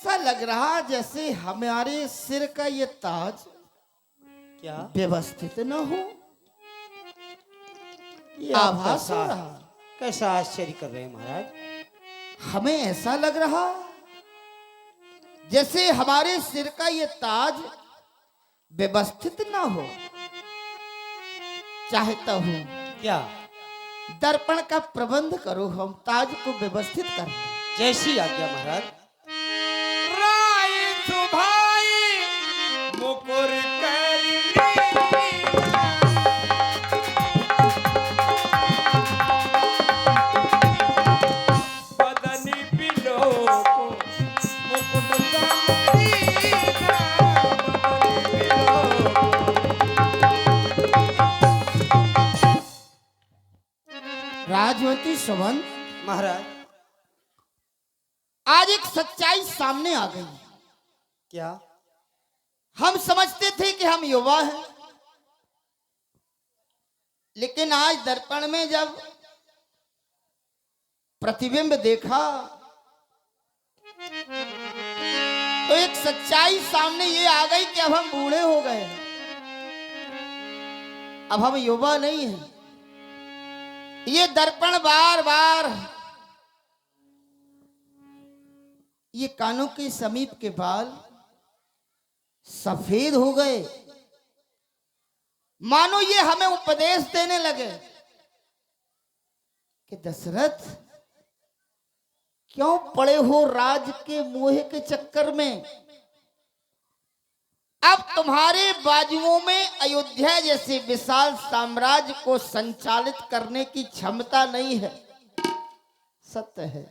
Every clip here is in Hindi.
ऐसा लग रहा जैसे हमारे सिर का ये ताज क्या व्यवस्थित न हो। ये आप आभास हो कैसा रहा, कैसा आश्चर्य कर रहे हैं महाराज। हमें ऐसा लग रहा जैसे हमारे सिर का ये ताज व्यवस्थित ना हो। चाहता हूं क्या दर्पण का प्रबंध करो, हम ताज को व्यवस्थित कर लें। जैसी आज्ञा महाराज। राय सुभाई मुकुर करी बदनी बिलो को मुकुट संगीना, बदनी बिलो राजवती सुमन, महाराज आज एक सच्चाई सामने आ गई। क्या हम समझते थे कि हम युवा हैं, लेकिन आज दर्पण में जब प्रतिबिंब देखा तो एक सच्चाई सामने ये आ गई कि अब हम बूढ़े हो गए हैं, अब हम युवा नहीं हैं। ये दर्पण बार बार ये कानों के समीप के बाल सफेद हो गए, मानो ये हमें उपदेश देने लगे कि दशरथ क्यों पड़े हो राज के मोह के चक्कर में। अब तुम्हारे बाजुओं में अयोध्या जैसे विशाल साम्राज्य को संचालित करने की क्षमता नहीं है। सत्य है,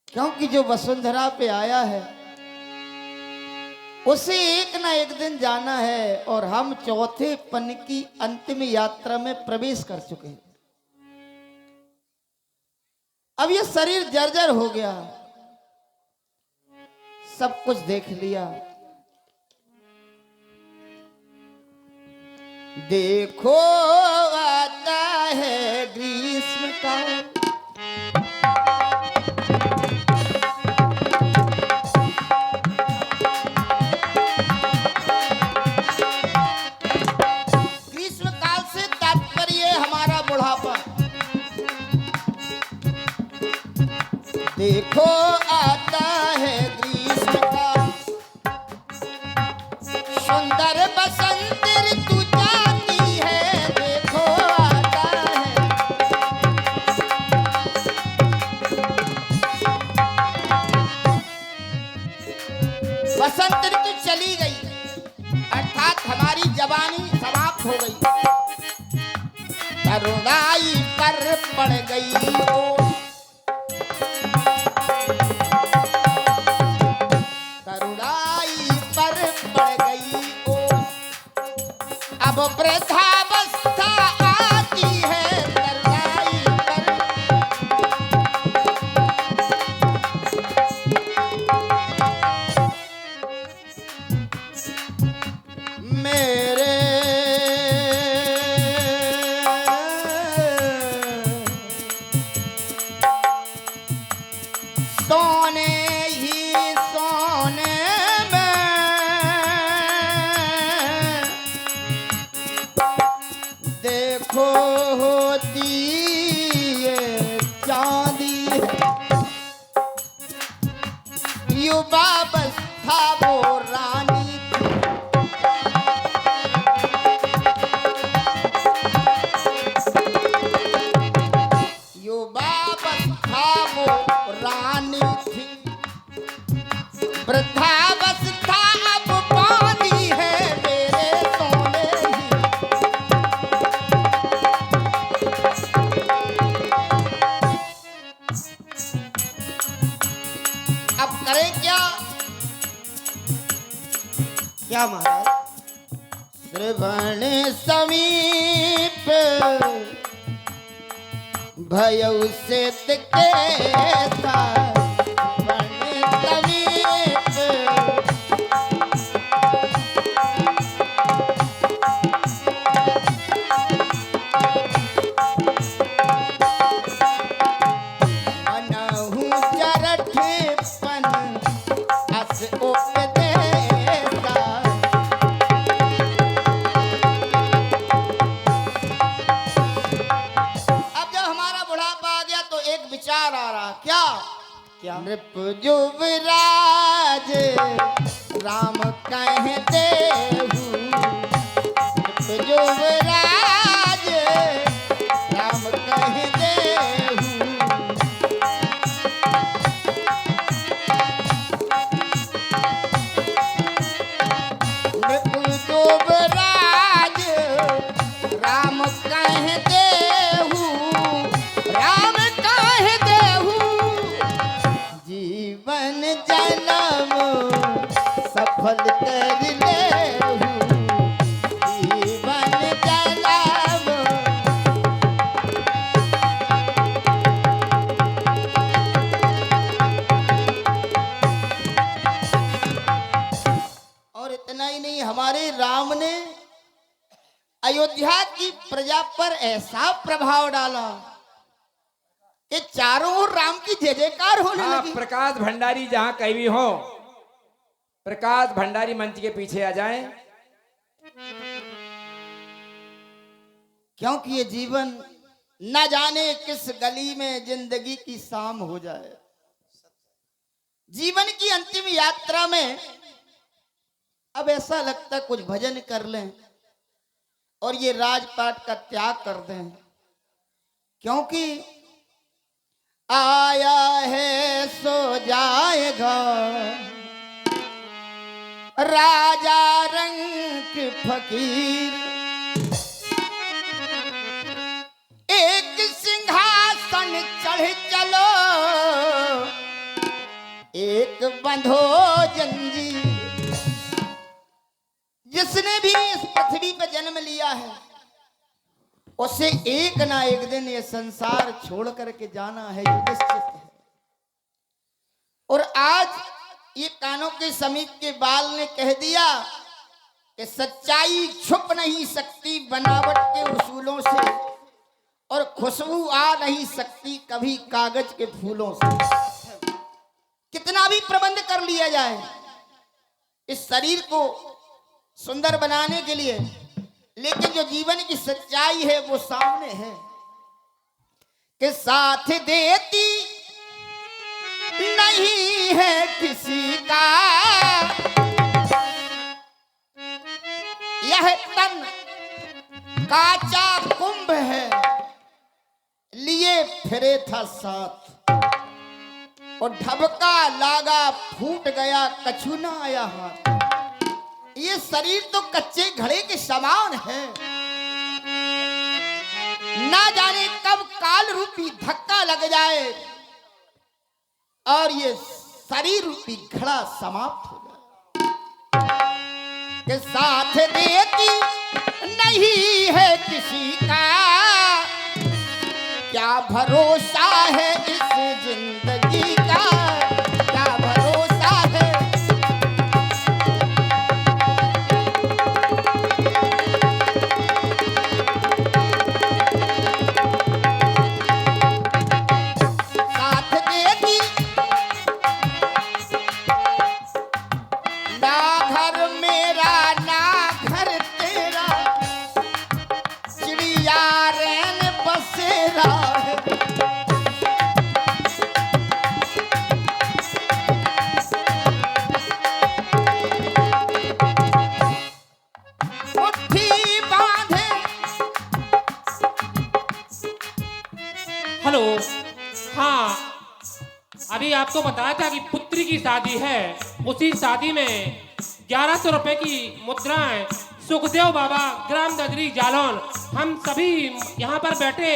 क्योंकि जो वसुंधरा पे आया है उसे एक ना एक दिन जाना है, और हम चौथे पन की अंतिम यात्रा में प्रवेश कर चुके हैं। अब ये शरीर जर्जर हो गया, सब कुछ देख लिया। देखो आता है ग्रीष्म काल, ग्रीष्म काल से तात्पर्य हमारा बुढ़ापा। देखो आता है ग्रीष्म काल, सुंदर बसंत ऋतु जाती है। देखो आता है, बसंत ऋतु चली गई, अर्थात हमारी जवानी समाप्त हो गई, तरुणाई पर पड़ गई ओ, तरुणाई पर पड़ गई ओ, अब वृद्धावस्था आती है तरुणाई पर। मेरे सोने ही सोने में देखो होती ये चांदी, युवावस्था वो रानी थी। युवावस्था वो रानी थी, वृद्धावस्था अब पानी है मेरे सोने ही। अब करें क्या? क्या महाराज। श्रवण समीप भयउ सिद्ध कैसा, श्रवण समीप मनहु संसार आ रहा। क्या क्या? नृप युवराज राम कह देहु, नृप युवराज राम कह देहु। नृप युवराज राम कह देहु, राम कह देहु। जीवन जन्म सफल कर लेहु, जीवन जन्म। और इतना ही नहीं, हमारे राम ने अयोध्या की प्रजा पर ऐसा प्रभाव डाला कि चारों ओर राम की जय जयकार होने हाँ, लगी। प्रकाश भंडारी जहाँ कहीं भी हो, प्रकाश भंडारी मंच के पीछे आ जाएं। क्योंकि ये जीवन न जाने किस गली में जिंदगी की शाम हो जाए। जीवन की अंतिम यात्रा में अब ऐसा लगता कुछ भजन कर लें और ये राजपाट का त्याग कर दें, क्योंकि आया है सो जाएगा राजा रंग फकीर। एक सिंहासन चढ़ चलो, एक बंधो जंजीर। जिसने भी इस पृथ्वी पर जन्म लिया है उसे एक ना एक दिन ये संसार छोड़ करके जाना है, ये निश्चित है। और आज ये कानों के समीप के बाल ने कह दिया कि सच्चाई छुप नहीं सकती बनावट के उसूलों से, और खुशबू आ नहीं सकती कभी कागज के फूलों से। कितना भी प्रबंध कर लिया जाए इस शरीर को सुंदर बनाने के लिए, लेकिन जो जीवन की सच्चाई है वो सामने है कि साथ देती नहीं है किसी का यह तन, काचा कुंभ है लिए फिरे था साथ, और ढबका लागा फूट गया कछु ना आया हाथ। ये शरीर तो कच्चे घड़े के समान है, ना जाने कब काल रूपी धक्का लग जाए और ये शरीर रूपी घड़ा समाप्त हो जाए। के साथ देती नहीं है किसी का, क्या भरोसा है इस जिंदगी का, क्या भरोसा है। हेलो, हाँ, अभी आपको बताया था कि पुत्री की शादी है। उसी शादी में 1100 रुपए की मुद्राएं सुखदेव बाबा ग्राम ददरी जालौन, हम सभी यहाँ पर बैठे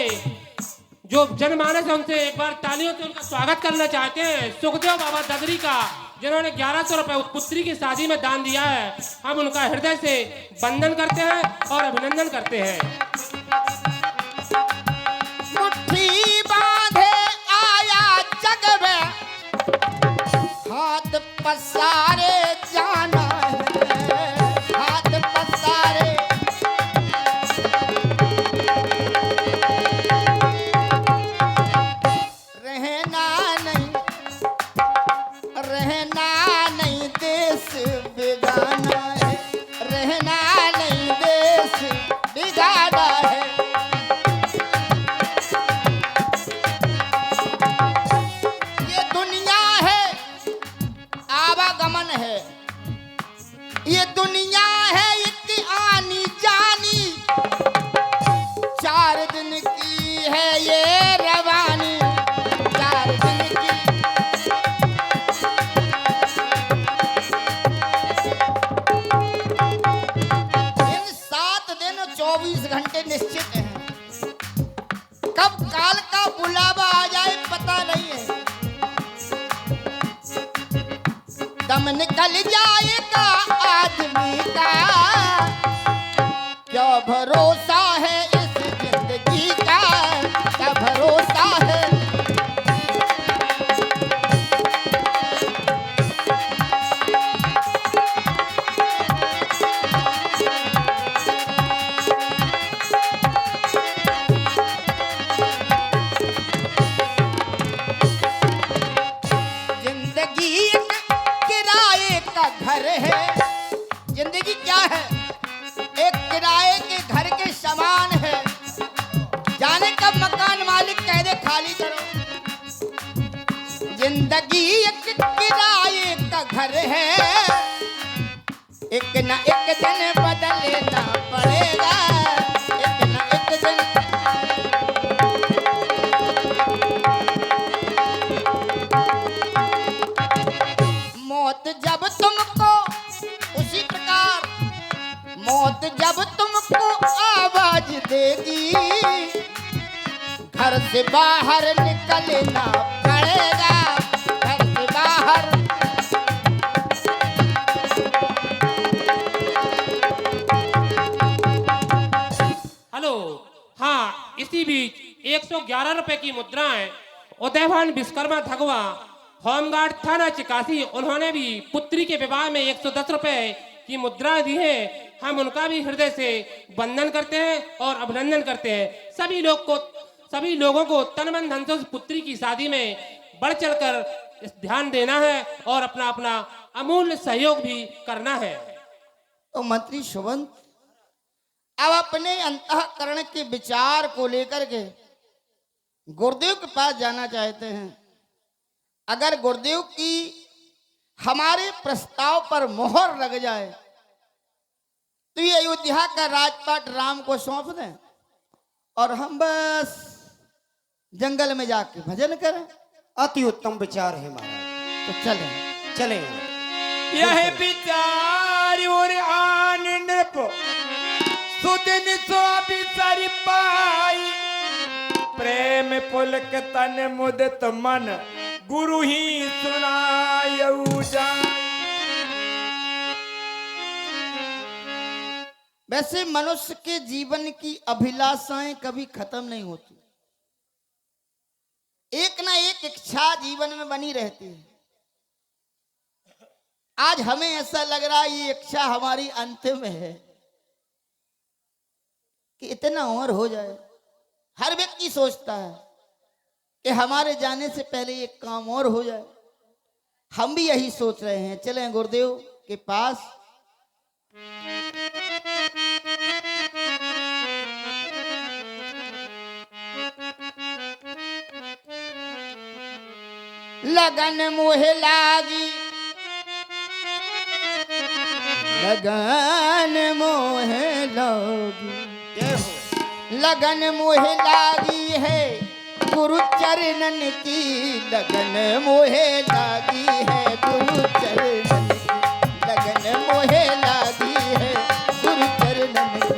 जो जनमानस है उनसे एक बार तालियों से उनका स्वागत करना चाहते हैं। सुखदेव बाबा ददरी का, जिन्होंने 1100 रुपए उस पुत्री की शादी में दान दिया है, हम उनका हृदय से वंदन करते हैं और अभिनंदन करते हैं। मुट्ठी बांधे आया जग में, हाथ पसारे जाना है, हाथ पसारे। रहना नहीं देश बिगाना है, रहना नहीं देश बिगाना है। ये दुनिया है एक आनी जानी, 4 दिन की है ये रवानी, 4 दिन की। इन 7 दिन 24 घंटे निश्चित हैं। कब काल का बुलावा आ जाए पता नहीं है। दम निकल जाएगा आदमी का, क्या भरोसा है इस जिंदगी का, क्या भरोसा है। जिंदगी एक किराए का घर है। जिंदगी क्या है? एक किराए के घर के समान है। जाने कब मकान मालिक कह दे खाली करो। जिंदगी एक किराए का घर है, एक न एक दिन बदलना पड़ेगा, एक न एक दिन। मौत जब तुमको उसी प्रकार, मौत जब तुमको आवाज देगी, घर से बाहर निकलना पड़ेगा, घर से बाहर। हेलो, हाँ, इसी बीच 111 रुपए की मुद्राएं उदयभान विश्वकर्मा धगवा, होमगार्ड थाना चिकासी, उन्होंने भी पुत्री के विवाह में 110 रुपए की मुद्राएं दी है। हम उनका भी हृदय से वंदन करते हैं और अभिनंदन करते हैं। सभी लोगों को तन मन धन से उस पुत्री की शादी में बढ़ चढ़कर ध्यान देना है और अपना अपना अमूल्य सहयोग भी करना है। तो मंत्री सुबंत अब अपने अंतःकरण के विचार को लेकर के गुरुदेव के पास जाना चाहते हैं। अगर गुरुदेव की हमारे प्रस्ताव पर मोहर लग जाए तो ये अयोध्या का राजपाट राम को सौंप दें और हम बस जंगल में जाके भजन करें। अति उत्तम विचार है महाराज। तो चलें। चले यह विचार और आनंद सुदिन सो बिसर पाई, प्रेम पुलक तन मुदित मन गुरु ही सुनायऊ जाय। वैसे मनुष्य के जीवन की अभिलाषाएं कभी खत्म नहीं होती, एक ना एक इच्छा जीवन में बनी रहती है। आज हमें ऐसा लग रहा है ये इच्छा हमारी अंतिम है कि इतना और हो जाए। हर व्यक्ति सोचता है कि हमारे जाने से पहले एक काम और हो जाए। हम भी यही सोच रहे हैं। चलें गुरुदेव के पास। लगन मोहे लागी, लगन मोहे लागी, लगन मोहे लागी है गुरु चरणन की, लगन मोहे लागी है गुरु चरणन की, लगन मोहे लागी है गुरु चरणन की।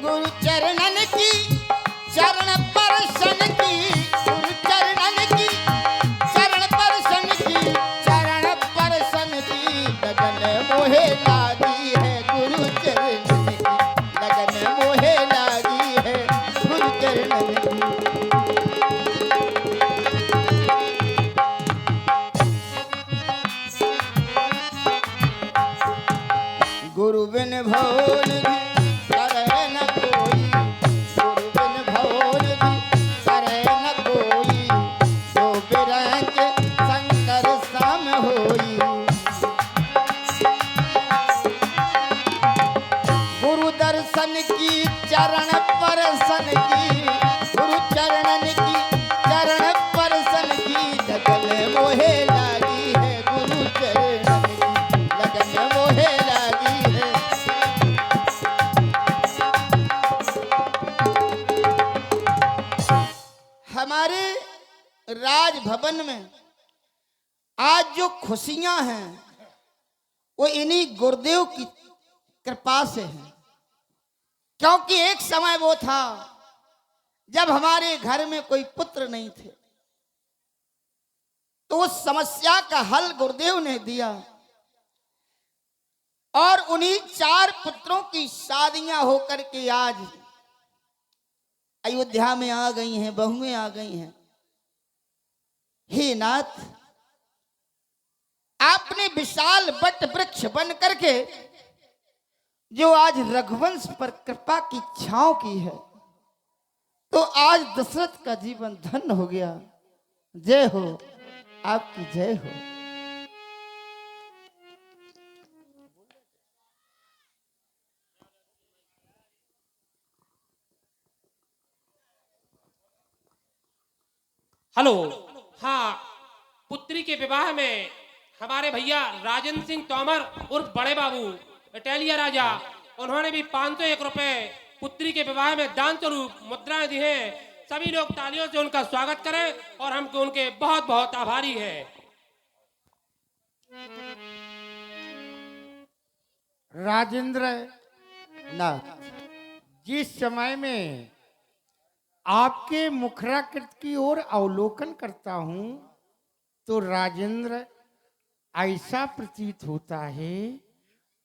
गुरु चरणन की, चरण परसन की, गुरु चरणन की, चरण परसन की, चरण जो खुशियां हैं वो इन्हीं गुरुदेव की कृपा से है। क्योंकि एक समय वो था जब हमारे घर में कोई पुत्र नहीं थे, तो उस समस्या का हल गुरुदेव ने दिया और उन्हीं 4 पुत्रों की शादियां होकर के आज अयोध्या में आ गई हैं, बहुएं आ गई हैं। हे नाथ, आपने विशाल वट वृक्ष बन करके जो आज रघुवंश पर कृपा की छांव की है, तो आज दशरथ का जीवन धन्य हो गया। जय हो, आपकी जय हो। हेलो। हाँ, पुत्री के विवाह में हमारे भैया राजेंद्र सिंह तोमर उर्फ बड़े बाबू इटालिया राजा, उन्होंने भी 501 रुपए पुत्री के विवाह में दान स्वरूप मुद्राएं दी हैं। सभी लोग तालियों से उनका स्वागत करें और हम उनके बहुत बहुत आभारी हैं। राजेंद्र नाथ, जिस समय में आपके मुखराकृत की ओर अवलोकन करता हूं तो राजेंद्र ऐसा प्रतीत होता है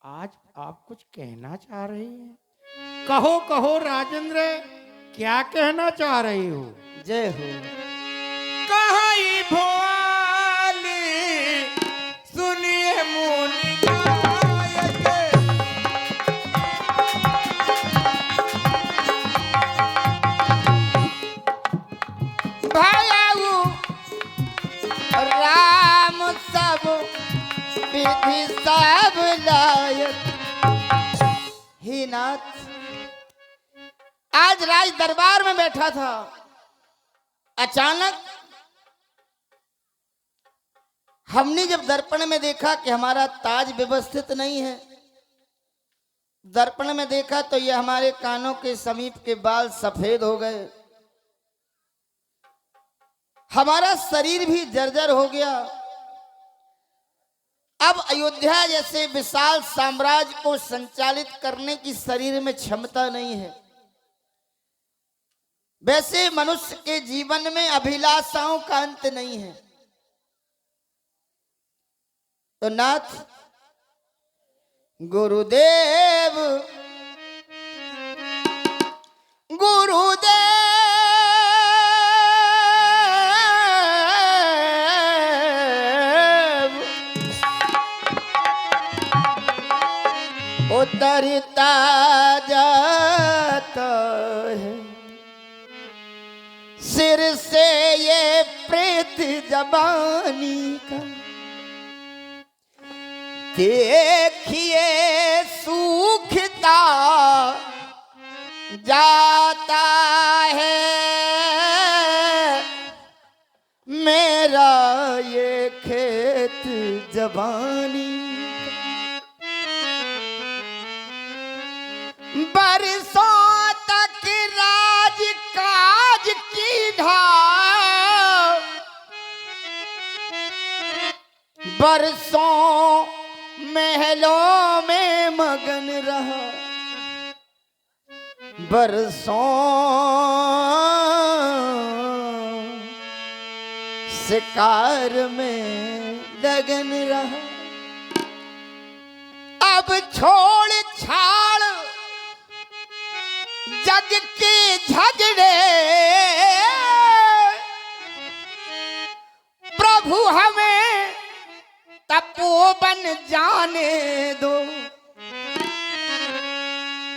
आज आप कुछ कहना चाह रहे हैं। कहो कहो राजेंद्र, क्या कहना चाह रहे हो? जय हो। कहाई भोली सुनिए मुनि गायक, भायाऊ राम सब विधि सब लायक। हे नाथ, आज राज दरबार में बैठा था, अचानक हमने जब दर्पण में देखा कि हमारा ताज व्यवस्थित नहीं है, दर्पण में देखा तो ये हमारे कानों के समीप के बाल सफेद हो गए, हमारा शरीर भी जर्जर हो गया। अब अयोध्या जैसे विशाल साम्राज्य को संचालित करने की शरीर में क्षमता नहीं है। वैसे मनुष्य के जीवन में अभिलाषाओं का अंत नहीं है। तो नाथ, गुरुदेव गुरुदेव उतरता जाता है सिर से ये प्रेत जबानी का, देखिए सूखता जाता है मेरा ये खेत जबानी का। बरसों तक राज काज की ढाल, बरसों महलों में मगन रहा, बरसों शिकार में लगन रहा। अब छोड़ छाड़ जग के झगड़े, प्रभु हमें तपोवन जाने दो।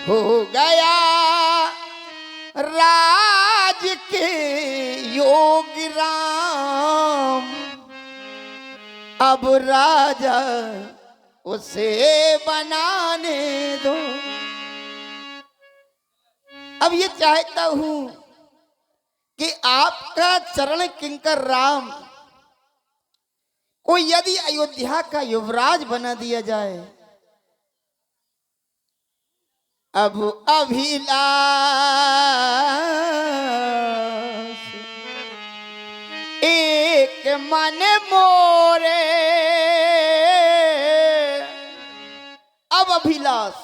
हो गया राज के योग राम, अब राजा उसे बनाने दो। अब ये चाहता हूं कि आपका चरण किंकर राम को यदि अयोध्या का युवराज बना दिया जाए। अब अभिलाष एक मन मोरे अभिलाष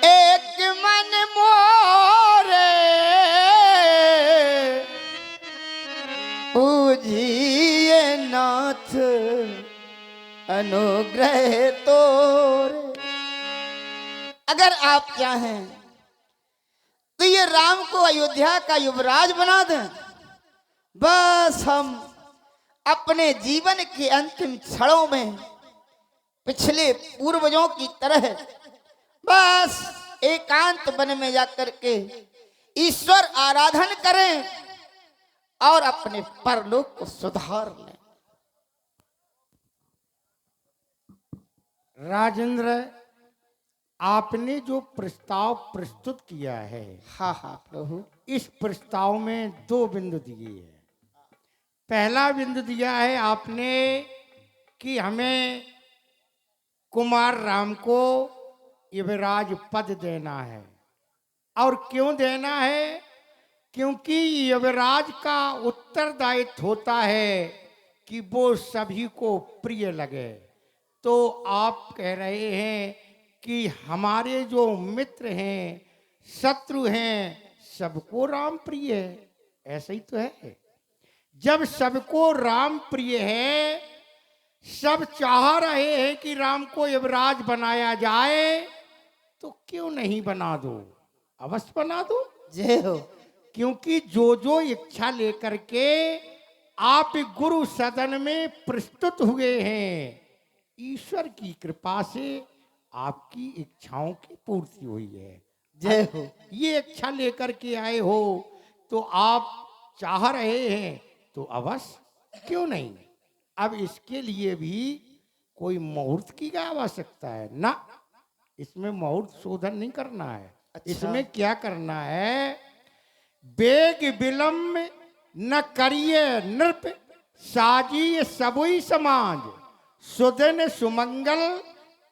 एक मन मोरे पूजिए नाथ अनुग्रह तोरे। अगर आप चाहें तो ये राम को अयोध्या का युवराज बना दें, बस हम अपने जीवन के अंतिम क्षणों में पिछले पूर्वजों की तरह बस एकांत वन में जाकर के ईश्वर आराधन करें और अपने परलोक को सुधार लें। राजेंद्र, आपने जो प्रस्ताव प्रस्तुत किया है, हाँ हाँ प्रभु, इस प्रस्ताव में 2 बिंदु दिए हैं। पहला बिंदु दिया है आपने कि हमें कुमार राम को युवराज पद देना है। और क्यों देना है? क्योंकि युवराज का उत्तरदायित्व होता है कि वो सभी को प्रिय लगे। तो आप कह रहे हैं कि हमारे जो मित्र हैं, शत्रु हैं, सबको राम प्रिय है। ऐसा ही तो है। जब सबको राम प्रिय है, सब चाह रहे हैं कि राम को युवराज बनाया जाए, तो क्यों नहीं बना दो? अवश्य बना दो। जय हो। क्योंकि जो जो इच्छा लेकर के आप गुरु सदन में प्रस्तुत हुए हैं, ईश्वर की कृपा से आपकी इच्छाओं की पूर्ति हुई है। जय हो। ये इच्छा लेकर के आए हो तो आप चाह रहे हैं, तो अवश्य क्यों नहीं। अब इसके लिए भी कोई मुहूर्त की क्या आवश्यकता है? ना, इसमें मुहूर्त शोधन नहीं करना है। अच्छा। इसमें क्या करना है? बेग विलंब न करिए नृप, साजी सबुई समाज, सुदिन सुमंगल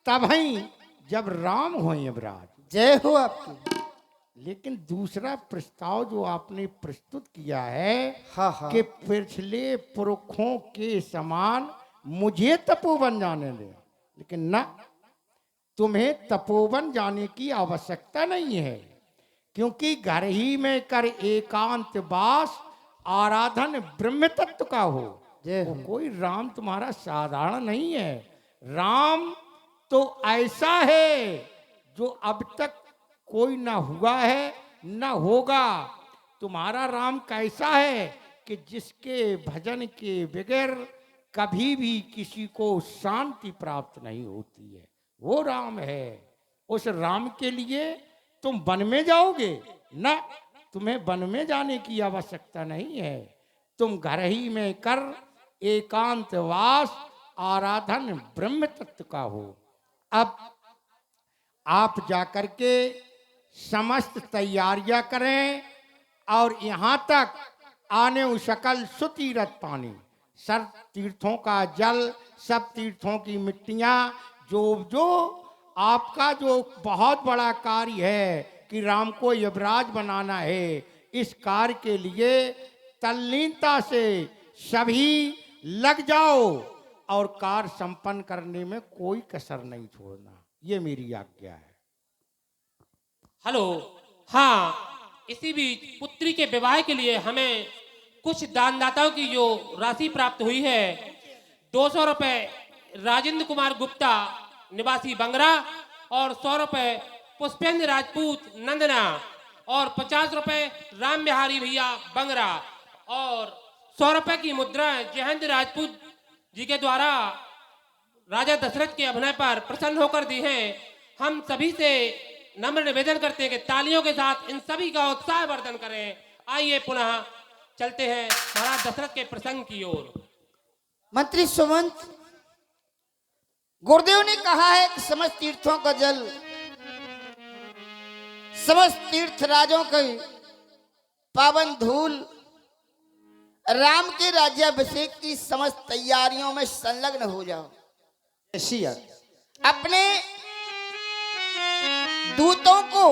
तभई जब राम हो युवराज। जय हो आपकी। लेकिन दूसरा प्रस्ताव जो आपने प्रस्तुत किया है, हाँ हाँ, कि पिछले पुरखों के समान मुझे तपोवन जाने दे। लेकिन ना, तुम्हें तपोवन जाने की आवश्यकता नहीं है, क्योंकि घर ही में कर एकांत वास, आराधन ब्रह्म तत्व का हो। जय वो हो। कोई राम तुम्हारा साधारण नहीं है। राम तो ऐसा है जो अब तक कोई ना हुआ है ना होगा। तुम्हारा राम कैसा है कि जिसके भजन के बगैर कभी भी किसी को शांति प्राप्त नहीं होती है, वो राम है। उस राम के लिए तुम वन में जाओगे ना, तुम्हें वन में जाने की आवश्यकता नहीं है। तुम घर ही में कर एकांत वास, आराधन ब्रह्म तत्व का हो। अब आप जाकर के समस्त तैयारियां करें और यहाँ तक आने सकल सुतीरथ पानी, सब तीर्थों का जल, सब तीर्थों की मिट्टियाँ, जो जो आपका जो बहुत बड़ा कार्य है कि राम को युवराज बनाना है, इस कार्य के लिए तल्लीनता से सभी लग जाओ और कार्य संपन्न करने में कोई कसर नहीं छोड़ना। ये मेरी आज्ञा है। हेलो। हाँ, इसी बीच पुत्री के विवाह के लिए हमें कुछ दानदाताओं की जो राशि प्राप्त हुई है, 200 रुपए राजेंद्र कुमार गुप्ता निवासी बंगरा, और 100 रुपए पुष्पेंद्र राजपूत नंदना, और 50 रुपए राम बिहारी भैया बंगरा, और 100 रुपए की मुद्राएं जयंत राजपूत जी के द्वारा राजा दशरथ के अभिनय पर प्रसन्न होकर दी हैं। हम सभी से नम्र निवेदन करते हैं कि तालियों के साथ इन सभी का उत्साह वर्धन करें। आइए पुनः चलते हैं महाराज दशरथ के प्रसंग की ओर। मंत्री सुमंत, गुरुदेव ने कहा है कि समस्त तीर्थों का जल, समस्त तीर्थ राजों की पावन धूल, राम के राज्याभिषेक की समस्त तैयारियों में संलग्न हो जाओ। अपने दूतों को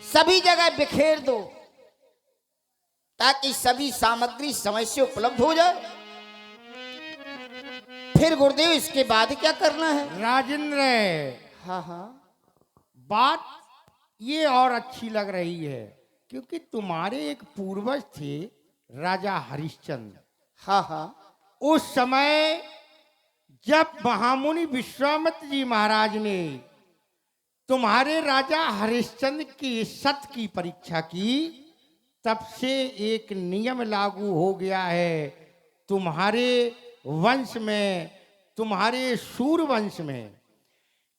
सभी जगह बिखेर दो ताकि सभी सामग्री समय से उपलब्ध हो जाए। फिर गुरुदेव इसके बाद क्या करना है? राजेंद्र, हाँ हाँ। बात ये और अच्छी लग रही है, क्योंकि तुम्हारे एक पूर्वज थे राजा हरिश्चंद्र। हाँ हाँ। उस समय जब महामुनि विश्वामित्र जी महाराज ने तुम्हारे राजा हरिश्चंद्र की इज्जत की परीक्षा की, तब से एक नियम लागू हो गया है तुम्हारे वंश में, तुम्हारे सूर वंश में,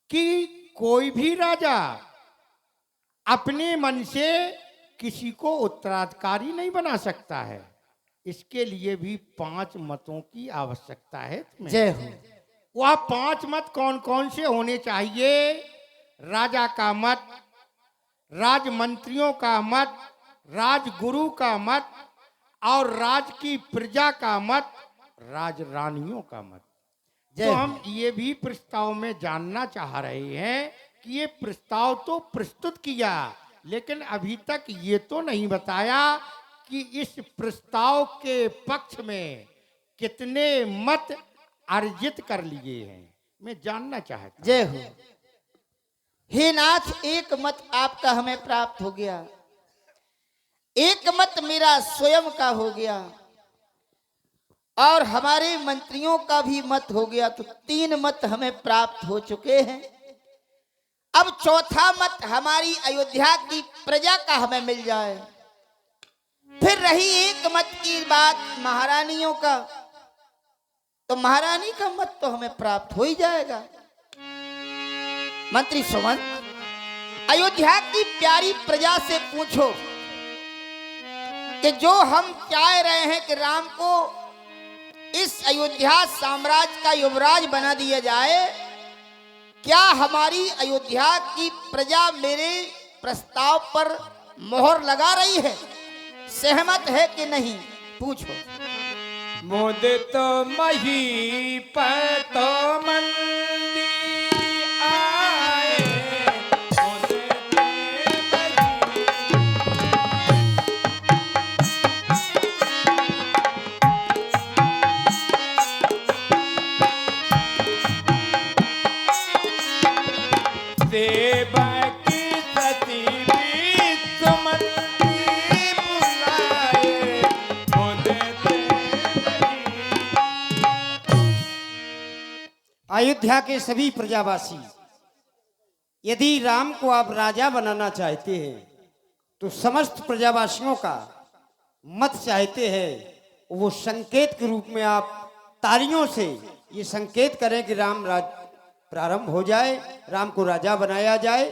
कि कोई भी राजा अपने मन से किसी को उत्तराधिकारी नहीं बना सकता है। इसके लिए भी 5 मतों की आवश्यकता है तुम्हें। जय हो। वह 5 मत कौन कौन से होने चाहिए? राजा का मत, राजमंत्रियों का मत, राजगुरु का मत, और राज की प्रजा का मत, राजरानियों का मत। तो हम ये भी प्रस्ताव में जानना चाह रहे हैं कि ये प्रस्ताव तो प्रस्तुत किया, लेकिन अभी तक ये तो नहीं बताया कि इस प्रस्ताव के पक्ष में कितने मत अर्जित कर लिए हैं। मैं जानना चाहता हूं। जय हो। हे नाथ, एक मत आपका हमें प्राप्त हो गया, एक मत मेरा स्वयं का हो गया, और हमारे मंत्रियों का भी मत हो गया, तो 3 मत हमें प्राप्त हो चुके हैं। अब चौथा मत हमारी अयोध्या की प्रजा का हमें मिल जाए। फिर रही एक मत की बात महारानियों का, तो महारानी का मत तो हमें प्राप्त हो ही जाएगा। मंत्री सुमन, अयोध्या की प्यारी प्रजा से पूछो कि जो हम चाह रहे हैं कि राम को इस अयोध्या साम्राज्य का युवराज बना दिया जाए, क्या हमारी अयोध्या की प्रजा मेरे प्रस्ताव पर मोहर लगा रही है, सहमत है कि नहीं? पूछो। मुदित मही पत मंदी आए, मुदित मही। सेवक सती विश्वमंदी बुलाए, मुदित अयोध्या के सभी प्रजावासी, यदि राम को आप राजा बनाना चाहते हैं तो समस्त प्रजावासियों का मत चाहते हैं, वो संकेत के रूप में आप तालियों से ये संकेत करें कि राम राज प्रारंभ हो जाए, राम को राजा बनाया जाए,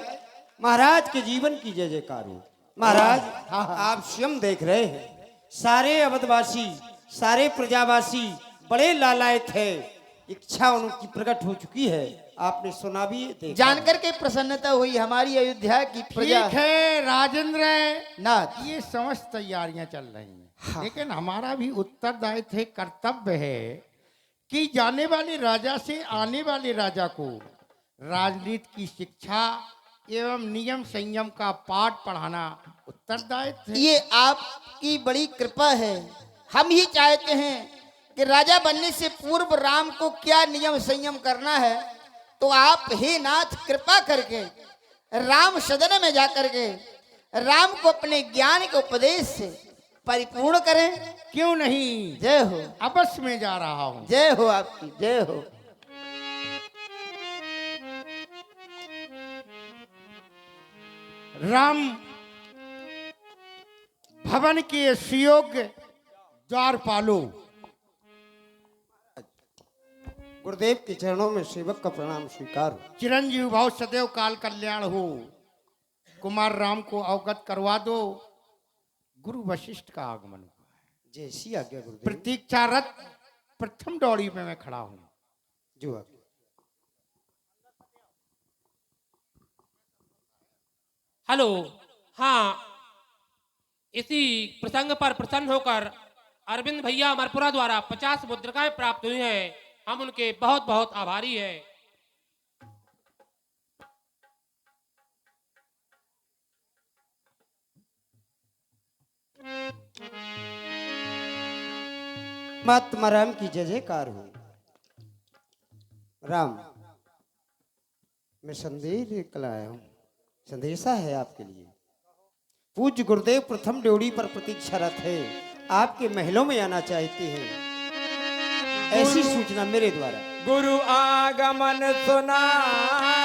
महाराज के जीवन की जय जयकार हो। महाराज, आप स्वयं देख रहे हैं, सारे अवधवासी, सारे प्रजावासी बड़े लालायत है, इच्छा उनकी प्रकट हो चुकी है। आपने सुना भी, देखा। जानकर के प्रसन्नता हुई हमारी अयोध्या की प्रजा। ठीक है राजेंद्र नाथ, ये समस्त तैयारियां चल रही हैं, लेकिन हमारा भी उत्तरदायित्व है, कर्तव्य है कि जाने वाले राजा से आने वाले राजा को राजनीति की शिक्षा एवं नियम संयम का पाठ पढ़ाना उत्तरदायित्व है। ये आपकी बड़ी कृपा है। हम ही चाहते हैं कि राजा बनने से पूर्व राम को क्या नियम संयम करना है, तो आप हे नाथ कृपा करके राम सदन में जाकर के राम को अपने ज्ञान के उपदेश से परिपूर्ण करें। क्यों नहीं, जय हो। अवश्य में जा रहा हूं। जय हो आपकी, जय हो। राम भवन के सुयोग्य द्वारपालो, गुरुदेव के चरणों में सेवक का प्रणाम स्वीकार हो। चिरंजीव भाव सदैव काल कल्याण हो। कुमार राम को अवगत करवा दो, गुरु वशिष्ठ का आगमन हुआ है। जैसी आज्ञा गुरुदेव। प्रतीक्षारत प्रथम दौड़ी में मैं खड़ा हूं। जो आज्ञा। हेलो, हाँ, इसी प्रसंग पर प्रसन्न होकर अरविंद भैया मरपुरा द्वारा 50 मुद्रिकाएं प्राप्त हुई हैं। हम उनके बहुत बहुत आभारी हैं। मातमराम की जय जयकार हो। राम, मैं संदेश लेकर आया हूँ। संदेशा है आपके लिए। पूज्य गुरुदेव प्रथम ड्योढ़ी पर प्रतीक्षारत है, आपके महलों में आना चाहते हैं, ऐसी सूचना मेरे द्वारा। गुरु आगमन सुना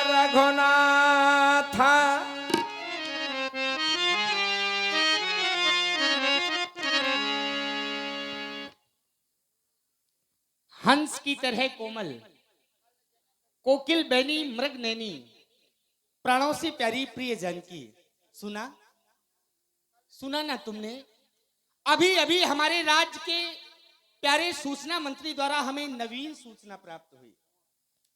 रघुनाथ, हंस की तरह कोमल, कोकिल बैनी मृग नैनी, प्राणों से प्यारी प्रिय जानकी। सुना सुना ना तुमने? अभी अभी हमारे राज्य के प्यारे सूचना मंत्री द्वारा हमें नवीन सूचना प्राप्त हुई।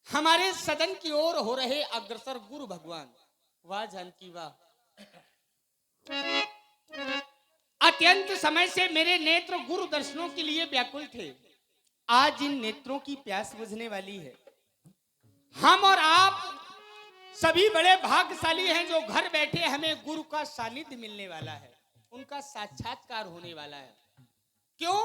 हमारे सदन की ओर हो रहे अग्रसर गुरु भगवान, वाह जानकी वाह। अत्यंत समय से मेरे नेत्र गुरु दर्शनों के लिए व्याकुल थे। आज इन नेत्रों की प्यास बुझने वाली है। हम और आप सभी बड़े भाग्यशाली हैं जो घर बैठे हमें गुरु का सानिध्य मिलने वाला है, उनका साक्षात्कार होने वाला है। क्यों?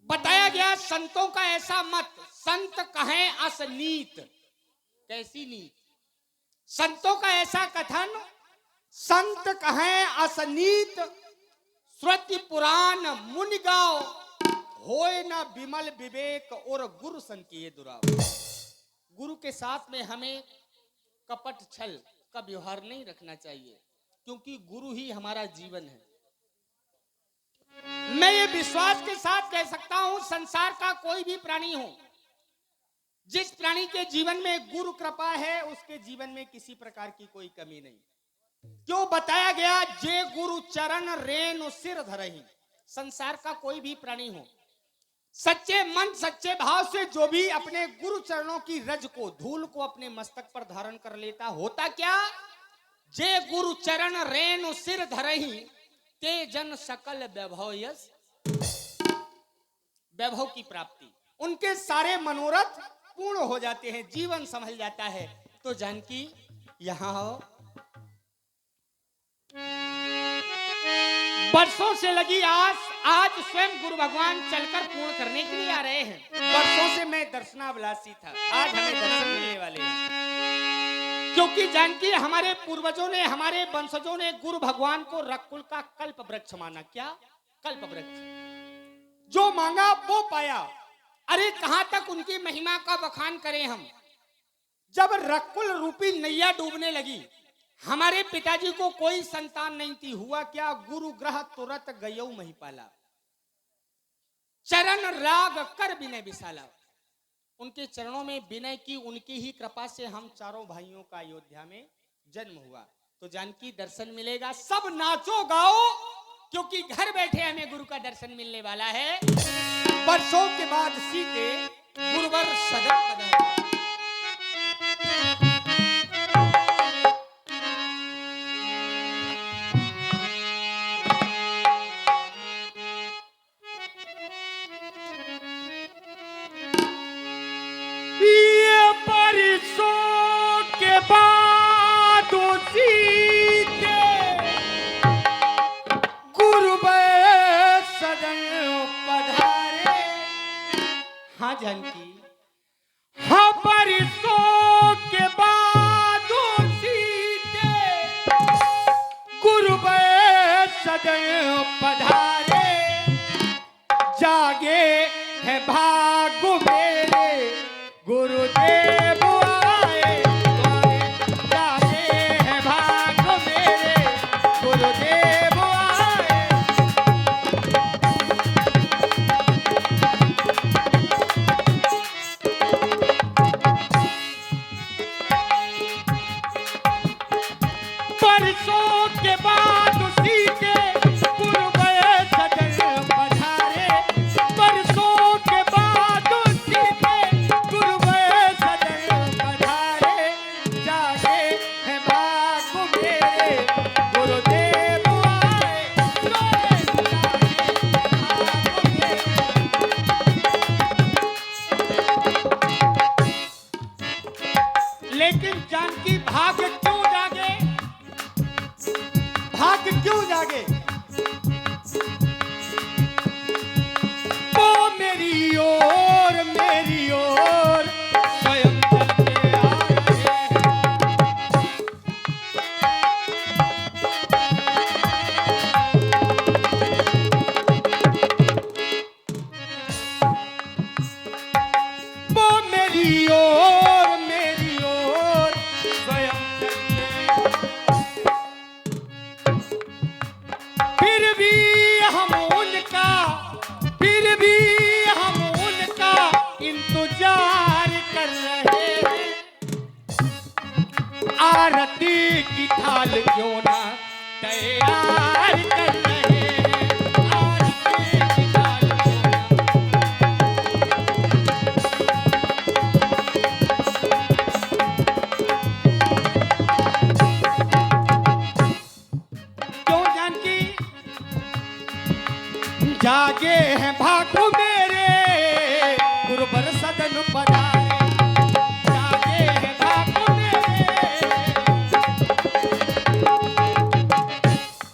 बताया गया संतों का ऐसा मत, संत कहें असनीत। कैसी नीत? संतों का ऐसा कथन, संत कहें असनीत, श्रुति पुराण मुनि गाओ, होए ना विमल विवेक और गुरु संकीय दुराव। गुरु के साथ में हमें कपट छल का व्यवहार नहीं रखना चाहिए, क्योंकि गुरु ही हमारा जीवन है। मैं ये विश्वास के साथ कह सकता हूं, संसार का कोई भी प्राणी हो, जिस प्राणी के जीवन में गुरु कृपा है, उसके जीवन में किसी प्रकार की कोई कमी नहीं। क्यों? बताया गया, जे गुरु चरण रेणु सिर धरहि। संसार का कोई भी प्राणी हो, सच्चे मन सच्चे भाव से जो भी अपने गुरु चरणों की रज को, धूल को अपने मस्तक पर धारण कर लेता, होता क्या? जे गुरु चरण रेणु सिर धरहि, ते जन सकल वैभव यश, वैभव की प्राप्ति। उनके सारे मनोरथ पूर्ण हो जाते हैं, जीवन संभल जाता है। तो जानकी यहां हो। वर्षों से लगी आस आज स्वयं गुरु भगवान चलकर पूर्ण करने के लिए आ रहे हैं। वर्षों से मैं दर्शनाभिलाषी था, आज हमें दर्शन मिलने वाले हैं। क्योंकि जानकी हमारे पूर्वजों ने, हमारे वंशजों ने गुरु भगवान को रकुल का कल्प वृक्ष माना। क्या? कल्प वृक्ष। जो मांगा वो पाया। अरे कहां तक उनकी महिमा का बखान करें हम। जब रकुल रूपी नैया डूबने लगी, हमारे पिताजी को कोई संतान नहीं थी, हुआ क्या? गुरु ग्रह तुरत गयौ महिपाला, चरण राग कर विनय विशाला। उनके चरणों में विनय की, उनकी ही कृपा से हम चारों भाइयों का अयोध्या में जन्म हुआ। तो जानकी दर्शन मिलेगा, सब नाचो गाओ, क्योंकि घर बैठे हमें गुरु का दर्शन मिलने वाला है। वर्षों के बाद सीते गुरुवर सदन पधारे। हाँ जानकी, हाँ परिसों के बाद सीते गुरु सदन पधारे। जागे है भाग मेरे गुरुदेव आए, जागे है भाग मेरे गुरुदेव आए। परसों के बाद सीते गुरु सदन पधारे। परसों के बाद सीते गुरु सदन माल क्यों ना तैयार कर रहे हैं आज के माल क्यों ना। क्यों जानकी जागे हैं भागो मेरे गुरुबर सदन पधारे, जागे हैं भागो मेरे।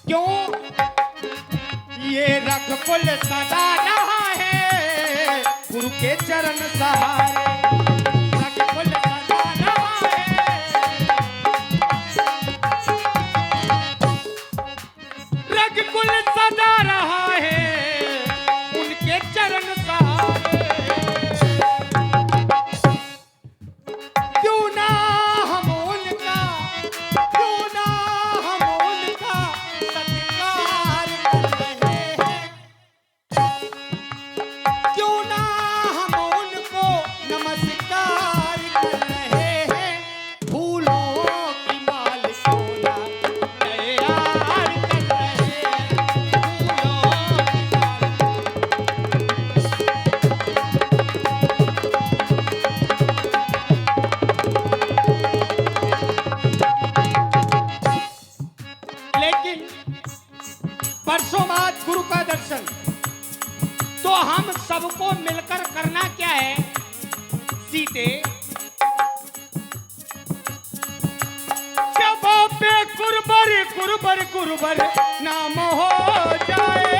क्यों ये रख पुल सदा रहा है गुरु के चरण सहारे, रख पुल सदा रहा है, रख पुल सदा रहा है उनके चरण सहारे। क्यों ना हम उनका, क्यों ना हम उनका सत्कार कर रहे हैं, क्यों ना हम उनको नमस्कार कर रहे हैं। फूलों की माल क्यों ना तैयार कर रहे हैं, फूलों की माल। लेकिन परसों बाद गुरु का दर्शन, तो हम सबको मिलकर करना क्या है सीते, जब पे गुरुबर गुरुबर गुरुबर नाम हो जाए,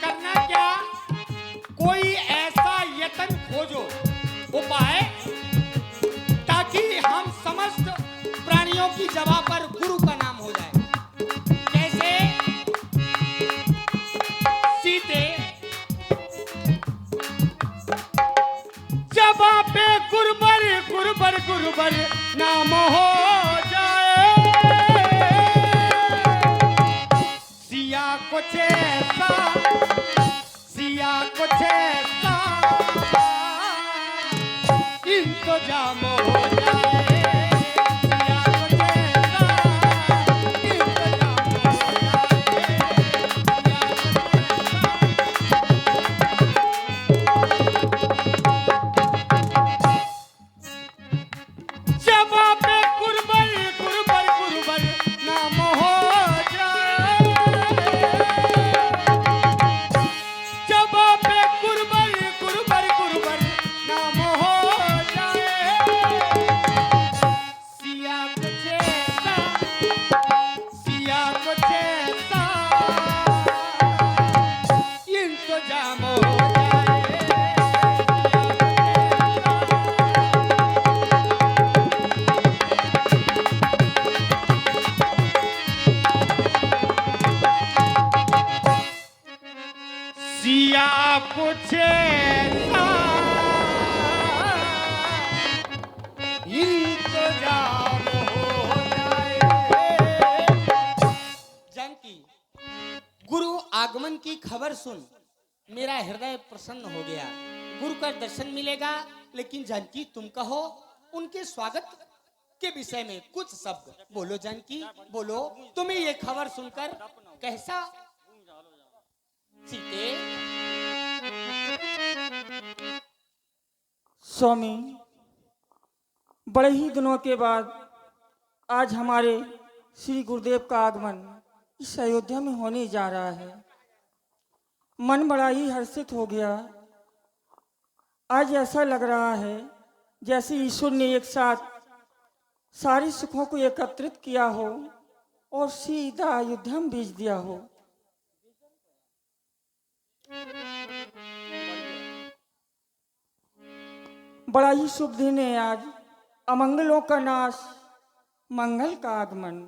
करना क्या, कोई ऐसा यत्न खोजो उपाय ताकि हम समस्त प्राणियों की जगह पर गुरु का नाम हो जाए। कैसे सीते, जब पे गुरुबर गुरुबर गुरुबर नाम हो जाए, सिया कुछ ऐसा, सिया कुछ ऐसा इंतजाम हो जाए, सिया कुछ ऐसा इंतजाम हो जाए, जब पे गुरुबर गुरुबर गुरुबर नाम हो जाए, जब पे गुरुबर गुरुबर गुरुबर नाम हो जाए, सिया कुछ ऐसा, सिया कुछ ऐसा इंतजाम हो जाए, सिया कुछ ऐसा इंतजाम हो जाए। जानकी, गुरु आगमन की खबर सुन मेरा हृदय प्रसन्न हो गया। गुरु का दर्शन मिलेगा, लेकिन जानकी तुम कहो उनके स्वागत के विषय में कुछ शब्द बोलो। जानकी बोलो, तुम्हें ये खबर सुनकर कैसा सीते? स्वामी, बड़े ही दिनों के बाद आज हमारे श्री गुरुदेव का आगमन इस अयोध्या में होने जा रहा है। मन बड़ा ही हर्षित हो गया। आज ऐसा लग रहा है जैसे ईश्वर ने एक साथ सारे सुखों को एकत्रित किया हो और सीधा अयोध्या में भेज दिया हो। बड़ा ही शुभ दिन है आज, अमंगलों का नाश, मंगल का आगमन।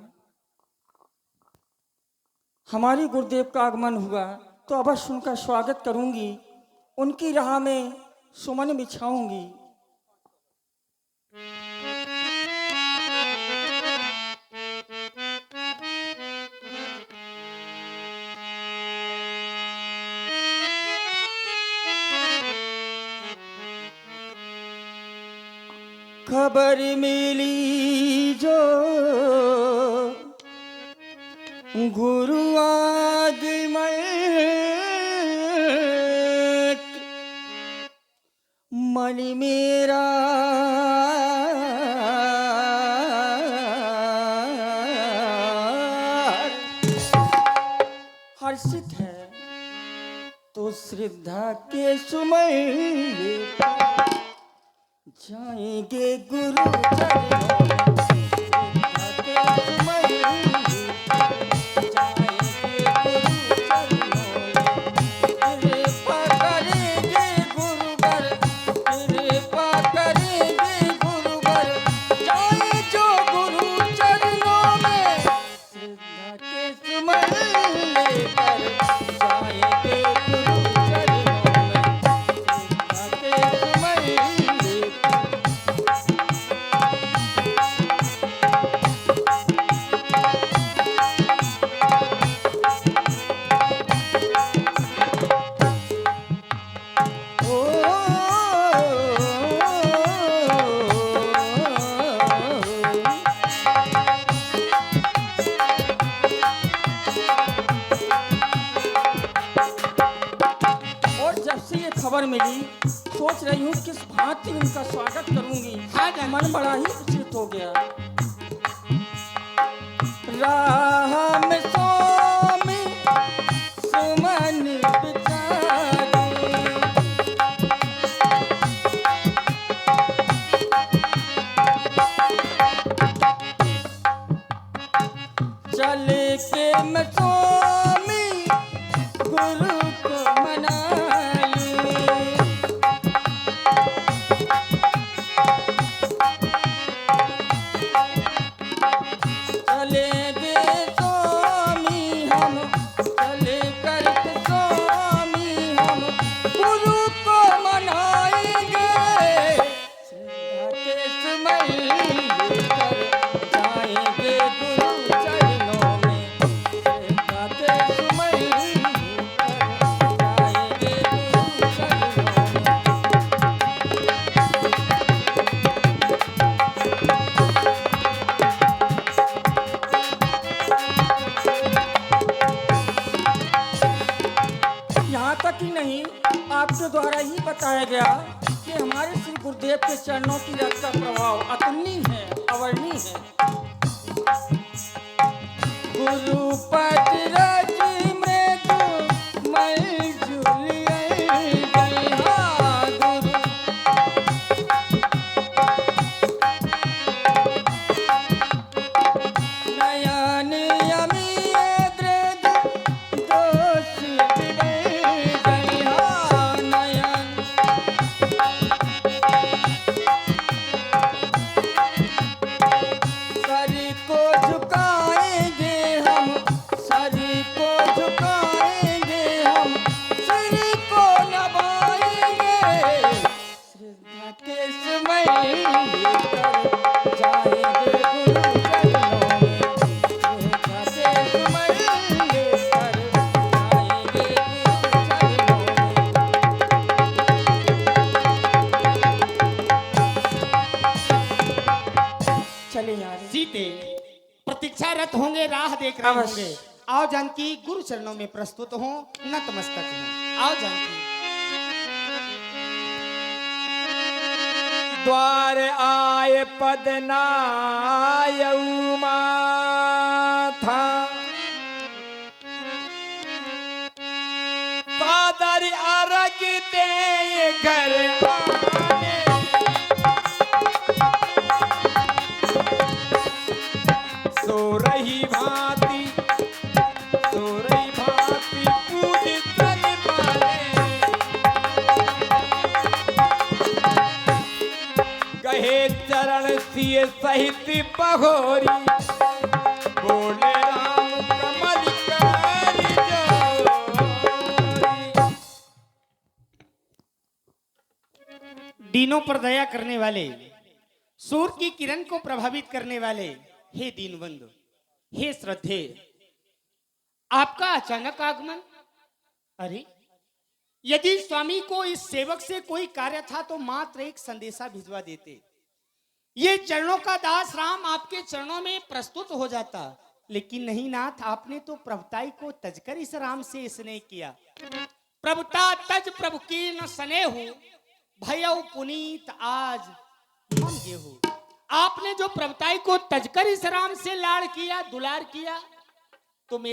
हमारे गुरुदेव का आगमन हुआ तो अवश्य उनका स्वागत करूंगी, उनकी राह में सुमन बिछाऊंगी। खबर मिली जो गुरु आगमन मन मेरा हर्षित है, तो श्रद्धा के सुमन जाएंगे गुरु चरणों में। श्रद्धा के सुमन जाएंगे गुरु चरणों में। कृपा करेंगे गुरुवर, कृपा करेंगे गुरुवर, जाए जो गुरु चरणों में। श्रद्धा के सुमन लेकर जाएंगे गुरु चरणों में। श्रद्धा के सुमन लेकर और जब से ये खबर मिली, सोच रही हूँ किस भांति उनका स्वागत करूंगी। मन बड़ा ही विचलित हो गया। राह में स्वामी सुमन बिचारे, चले के मैं स्वामी गुरु को मनाई। चले गए स्वामी हम, चले करके स्वामी हम गुरु को मनाएंगे। श्रद्धा के सुमन लेकर जाएंगे गुरु चरणों में। श्रद्धा के सुमन लेकर जाएंगे गुरु चरणों में। यहाँ तक ही नहीं, आपके द्वारा ही बताया गया कि हमारे श्री गुरुदेव के चरणों की रस का प्रभाव अतुलनीय है, अवर्णीय है। गुरु पद रज मृदु मल जुलियन गया गुरु। नयन यमी दृद दोष विदय गया नयन। सर को झुकाएंगे हम, सर को झुकाएंगे हम, सिर को नवाएंगे। श्रद्धा के सुमन लेकर जाएंगे गुरु चरणों में। श्रद्धा के सुमन लेकर जाएंगे गुरु चरणों में। चले यार, सीते प्रतीक्षारत होंगे, राह देख रहे अवश्य। होंगे। आओ जानकी, गुरु चरणों में प्रस्तुत हो, नतमस्तक हो। आओ जानकी। द्वार आए पदनायऊ माथा, पादर अर्घ दे घर आने। सो रही भांति, सो रही भांति पूजतन माने। कहे चरण सिय सहित बहोरी, बोले राम कमल कर जोरी। दीनों पर दया करने वाले, सूर्य की किरण को प्रभावित करने वाले, हे दीनबंधु, हे श्रद्धे, आपका अचानक आगमन। अरे, यदि स्वामी को इस सेवक से कोई कार्य था तो मात्र एक संदेशा भिजवा देते। ये चरणों का दास राम आपके चरणों में प्रस्तुत हो जाता, लेकिन नहीं नाथ, आपने तो प्रभुताई को तजकर इस राम से स्नेह किया। प्रभुता तज प्रभु की न स्नेहु, भयउ पुनीत आज हम गेहूं। आपने जो प्रभुताई को तजकर इस राम से लाड़ किया, दुलार किया, तो मेरा